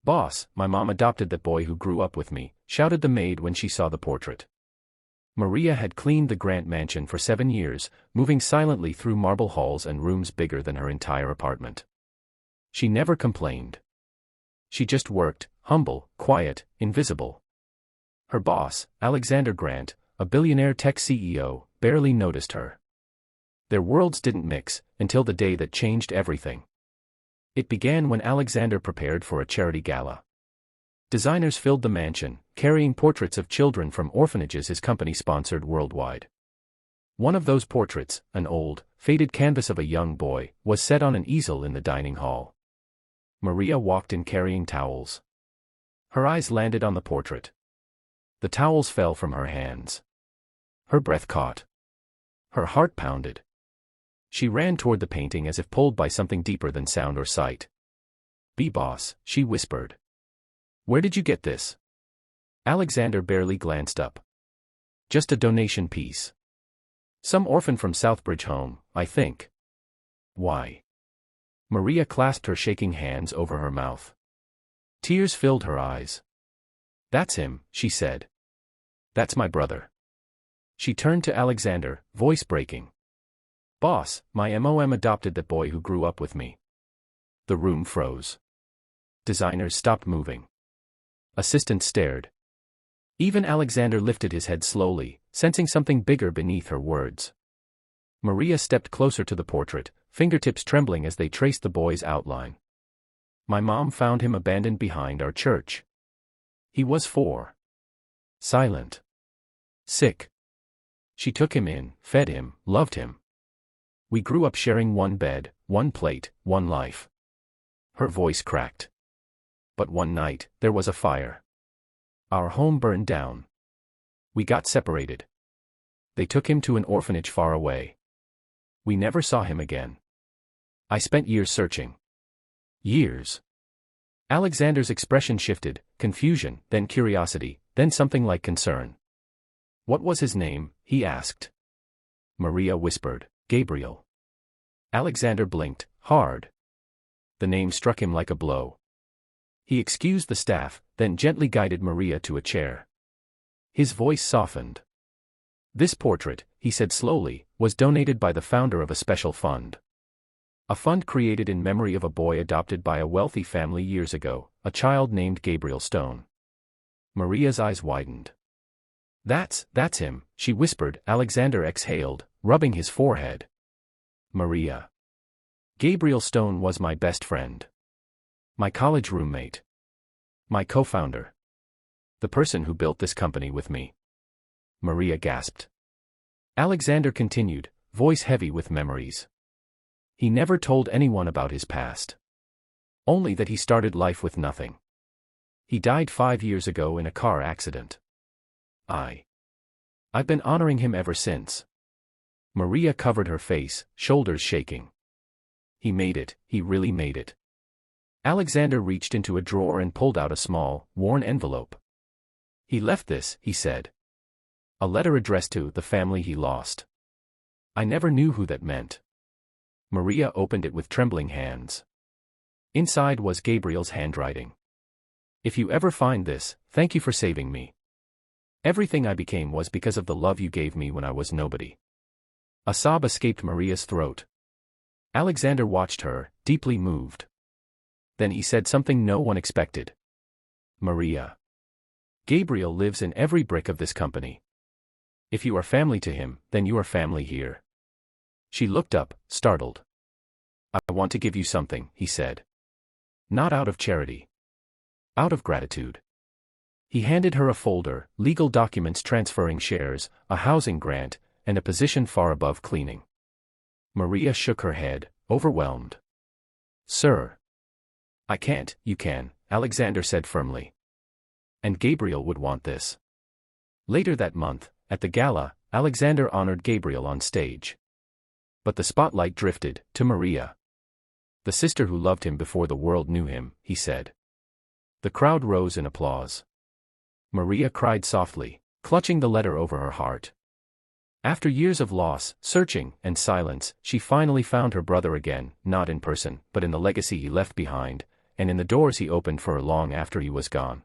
"Boss, my mom adopted that boy who grew up with me," shouted the maid when she saw the portrait. Maria had cleaned the Grant mansion for 7 years, moving silently through marble halls and rooms bigger than her entire apartment. She never complained. She just worked, humble, quiet, invisible. Her boss, Alexander Grant, a billionaire tech CEO, barely noticed her. Their worlds didn't mix until the day that changed everything. It began when Alexander prepared for a charity gala. Designers filled the mansion, carrying portraits of children from orphanages his company sponsored worldwide. One of those portraits, an old, faded canvas of a young boy, was set on an easel in the dining hall. Maria walked in carrying towels. Her eyes landed on the portrait. The towels fell from her hands. Her breath caught. Her heart pounded. She ran toward the painting as if pulled by something deeper than sound or sight. "Boss," she whispered. "Where did you get this?" Alexander barely glanced up. "Just a donation piece. Some orphan from Southbridge home, I think." "Why?" Maria clasped her shaking hands over her mouth. Tears filled her eyes. "That's him," she said. "That's my brother." She turned to Alexander, voice breaking. "Boss, my mom adopted that boy who grew up with me." The room froze. Designers stopped moving. Assistants stared. Even Alexander lifted his head slowly, sensing something bigger beneath her words. Maria stepped closer to the portrait, fingertips trembling as they traced the boy's outline. "My mom found him abandoned behind our church. He was 4. Silent. Sick. She took him in, fed him, loved him. We grew up sharing one bed, one plate, one life." Her voice cracked. "But one night, there was a fire. Our home burned down. We got separated. They took him to an orphanage far away. We never saw him again. I spent years searching. Years." Alexander's expression shifted, confusion, then curiosity, then something like concern. "What was his name?" he asked. Maria whispered, "Gabriel." Alexander blinked, hard. The name struck him like a blow. He excused the staff, then gently guided Maria to a chair. His voice softened. "This portrait," he said slowly, "was donated by the founder of a special fund. A fund created in memory of a boy adopted by a wealthy family years ago, a child named Gabriel Stone." Maria's eyes widened. That's him," she whispered. Alexander exhaled, rubbing his forehead. "Maria. Gabriel Stone was my best friend. My college roommate. My co-founder. The person who built this company with me." Maria gasped. Alexander continued, voice heavy with memories. "He never told anyone about his past. Only that he started life with nothing. He died 5 years ago in a car accident. I've been honoring him ever since." Maria covered her face, shoulders shaking. "He made it, he really made it." Alexander reached into a drawer and pulled out a small, worn envelope. "He left this," he said. "A letter addressed to the family he lost. I never knew who that meant." Maria opened it with trembling hands. Inside was Gabriel's handwriting. "If you ever find this, thank you for saving me. Everything I became was because of the love you gave me when I was nobody." A sob escaped Maria's throat. Alexander watched her, deeply moved. Then he said something no one expected. "Maria. Gabriel lives in every brick of this company. If you are family to him, then you are family here." She looked up, startled. "I want to give you something," he said. "Not out of charity. Out of gratitude." He handed her a folder, legal documents transferring shares, a housing grant, and a position far above cleaning. Maria shook her head, overwhelmed. "Sir. I can't." "You can," Alexander said firmly. "And Gabriel would want this." Later that month, at the gala, Alexander honored Gabriel on stage. But the spotlight drifted to Maria. "The sister who loved him before the world knew him," he said. The crowd rose in applause. Maria cried softly, clutching the letter over her heart. After years of loss, searching, and silence, she finally found her brother again, not in person, but in the legacy he left behind, and in the doors he opened for her long after he was gone.